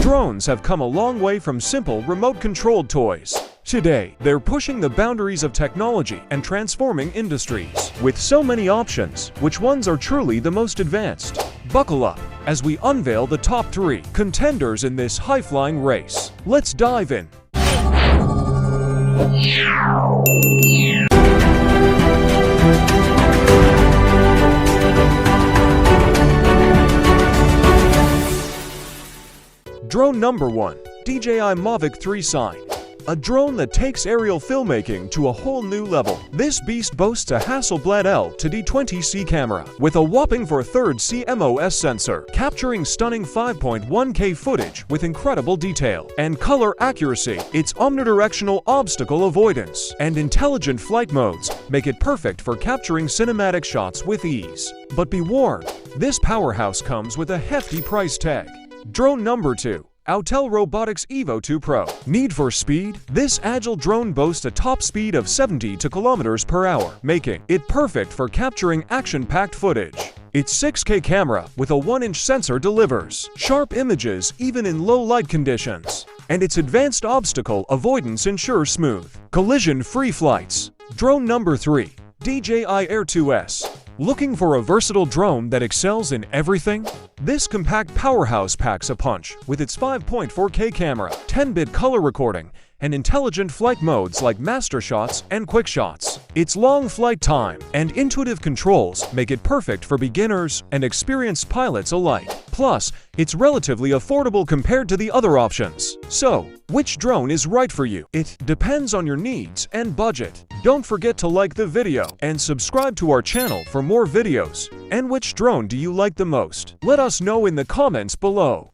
Drones have come a long way from simple remote-controlled toys. Today, they're pushing the boundaries of technology and transforming industries. With so many options, which ones are truly the most advanced? Buckle up as we unveil the top 3 contenders in this high-flying race. Let's dive in. Drone number 1. DJI Mavic 3 Sign. A drone that takes aerial filmmaking to a whole new level. This beast boasts a Hasselblad L-20C camera with a whopping 4/3 CMOS sensor, capturing stunning 5.1K footage with incredible detail and color accuracy. Its omnidirectional obstacle avoidance and intelligent flight modes make it perfect for capturing cinematic shots with ease. But be warned, this powerhouse comes with a hefty price tag. Drone number 2. AEL Robotics Evo 2 Pro. Need for speed? This agile drone boasts a top speed of 70 km/h, making it perfect for capturing action-packed footage. Its 6K camera with a 1-inch sensor delivers sharp images even in low light conditions, and its advanced obstacle avoidance ensures smooth, collision-free flights. Drone number 3. DJI Air 2S. Looking for a versatile drone that excels in everything? This compact powerhouse packs a punch with its 5.4K camera, 10-bit color recording, and intelligent flight modes like Master Shots and Quick Shots. Its long flight time and intuitive controls make it perfect for beginners and experienced pilots alike. Plus, it's relatively affordable compared to the other options. So, which drone is right for you? It depends on your needs and budget. Don't forget to like the video and subscribe to our channel for more videos. And which drone do you like the most? Let us know in the comments below.